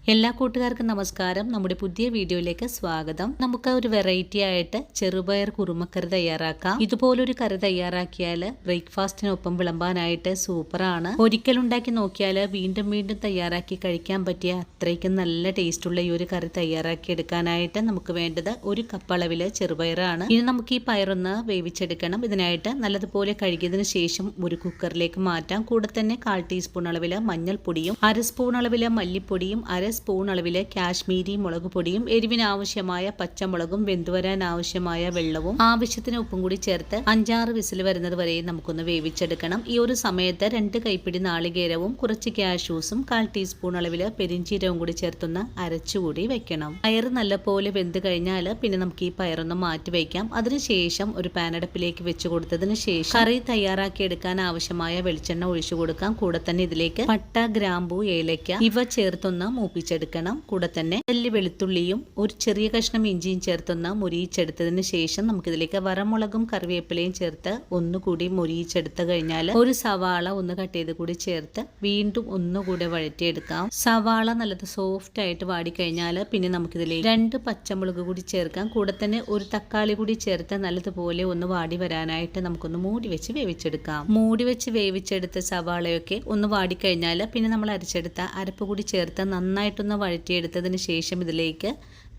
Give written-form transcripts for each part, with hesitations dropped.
എല്ലാ കൂട്ടുകാർക്കും നമസ്കാരം. നമ്മുടെ പുതിയ വീഡിയോയിലേക്ക് സ്വാഗതം. നമുക്ക് ഒരു വെറൈറ്റി ആയിട്ട് ചെറുപയർ കുറുമക്കറി തയ്യാറാക്കാം. ഇതുപോലൊരു കറി തയ്യാറാക്കിയാൽ ബ്രേക്ക്ഫാസ്റ്റിനൊപ്പം വിളമ്പാനായിട്ട് സൂപ്പറാണ്. ഒരിക്കലുണ്ടാക്കി നോക്കിയാൽ വീണ്ടും വീണ്ടും തയ്യാറാക്കി കഴിക്കാൻ പറ്റിയ അത്രയ്ക്കും നല്ല ടേസ്റ്റുള്ള ഈ ഒരു കറി തയ്യാറാക്കി എടുക്കാനായിട്ട് നമുക്ക് വേണ്ടത് ഒരു കപ്പ് അളവിൽ ചെറുപയറാണ്. ഇനി നമുക്ക് ഈ പയറൊന്ന് വേവിച്ചെടുക്കണം. ഇതിനായിട്ട് നല്ലതുപോലെ കഴുകിയതിനു ശേഷം ഒരു കുക്കറിലേക്ക് മാറ്റാം. കൂടെ തന്നെ 1/4 ടീസ്പൂൺ അളവിൽ മഞ്ഞൾപ്പൊടിയും 1/2 സ്പൂൺ അളവിൽ മല്ലിപ്പൊടിയും 1/2 സ്പൂൺ അളവിൽ കാശ്മീരി മുളക് പൊടിയും എരിവിന് ആവശ്യമായ പച്ചമുളകും വെന്തുവരാൻ ആവശ്യമായ വെള്ളവും ആവശ്യത്തിന് ഉപ്പും കൂടി ചേർത്ത് 5-6 വിസിൽ വരുന്നത് വരെ നമുക്കൊന്ന് വേവിച്ചെടുക്കണം. ഈ ഒരു സമയത്ത് 2 കൈപ്പിടി നാളികേരവും കുറച്ച് കാഷ്യൂസും 1/4 ടീസ്പൂൺ അളവിൽ പെരിഞ്ചീരവും കൂടി ചേർത്തൊന്ന് അരച്ചുകൂടി വെക്കണം. പയർ നല്ലപോലെ വെന്ത് കഴിഞ്ഞാൽ പിന്നെ നമുക്ക് ഈ പയറൊന്ന് മാറ്റി വയ്ക്കാം. അതിനുശേഷം ഒരു പാനടപ്പിലേക്ക് വെച്ച് കൊടുത്തതിന് ശേഷം കറി തയ്യാറാക്കി എടുക്കാൻ ആവശ്യമായ വെളിച്ചെണ്ണ ഒഴിച്ചു കൊടുക്കാം. കൂടെ തന്നെ ഇതിലേക്ക് പട്ട, ഗ്രാമ്പൂ, ഏലക്ക ഇവ ചേർത്തൊന്ന് മൂപ്പിച്ചെടുക്കണം. കൂടെ തന്നെ വലിയ വെളുത്തുള്ളിയും ഒരു ചെറിയ കഷ്ണം ഇഞ്ചിയും ചേർത്തൊന്ന് മുരിയിച്ചെടുത്തതിന് ശേഷം നമുക്കിതിലേക്ക് വറമുളകും കറിവേപ്പിലയും ചേർത്ത് ഒന്നുകൂടി മുരിയിച്ചെടുത്ത് കഴിഞ്ഞാൽ ഒരു സവാള ഒന്ന് കട്ട് ചെയ്ത് കൂടി ചേർത്ത് വീണ്ടും ഒന്നുകൂടെ വഴറ്റിയെടുക്കാം. സവാള നല്ലത് സോഫ്റ്റ് ആയിട്ട് വാടിക്കഴിഞ്ഞാൽ പിന്നെ നമുക്കിതിലേക്ക് 2 പച്ചമുളക് കൂടി ചേർക്കാം. കൂടെ തന്നെ ഒരു തക്കാളി കൂടി ചേർത്ത് നല്ലതുപോലെ ഒന്ന് വാടി വരാനായിട്ട് നമുക്കൊന്ന് മൂടി വെച്ച് വേവിച്ചെടുക്കാം. മൂടി വെച്ച് വേവിച്ചെടുത്ത സവാളയൊക്കെ ഒന്ന് വാടിക്കഴിഞ്ഞാൽ പിന്നെ നമ്മൾ അരച്ചെടുത്ത അരപ്പ് കൂടി ചേർത്ത് നന്നായിട്ടൊന്ന് വഴറ്റിയെടുത്തതിന് ശേഷം ഇതിലേക്ക്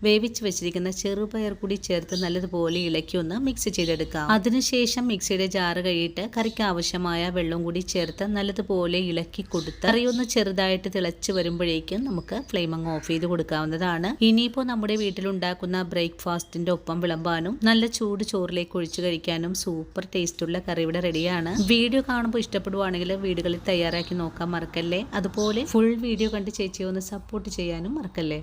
വേവിച്ച് വെച്ചിരിക്കുന്ന ചെറുപയർ കൂടി ചേർത്ത് നല്ലതുപോലെ ഇളക്കി ഒന്ന് മിക്സ് ചെയ്തെടുക്കാം. അതിനുശേഷം മിക്സിയുടെ ജാറ് കഴുകിയിട്ട് കറിക്ക് ആവശ്യമായ വെള്ളം കൂടി ചേർത്ത് നല്ലതുപോലെ ഇളക്കി കൊടുത്ത് കറി ഒന്ന് ചെറുതായിട്ട് തിളച്ച് വരുമ്പോഴേക്കും നമുക്ക് ഫ്ലെയിം അങ്ങ് ഓഫ് ചെയ്ത് കൊടുക്കാവുന്നതാണ്. ഇനിയിപ്പോൾ നമ്മുടെ വീട്ടിലുണ്ടാക്കുന്ന ബ്രേക്ക്ഫാസ്റ്റിന്റെ ഒപ്പം വിളമ്പാനും നല്ല ചൂട് ചോറിലേക്ക് ഒഴിച്ചു കഴിക്കാനും സൂപ്പർ ടേസ്റ്റുള്ള കറി ഇവിടെ റെഡിയാണ്. വീഡിയോ കാണുമ്പോൾ ഇഷ്ടപ്പെടുവാണെങ്കിൽ വീടുകളിൽ തയ്യാറാക്കി നോക്കാൻ മറക്കല്ലേ. അതുപോലെ ഫുൾ വീഡിയോ കണ്ട് ചേച്ചിയെ ഒന്ന് സപ്പോർട്ട് ചെയ്യാനും മറക്കല്ലേ.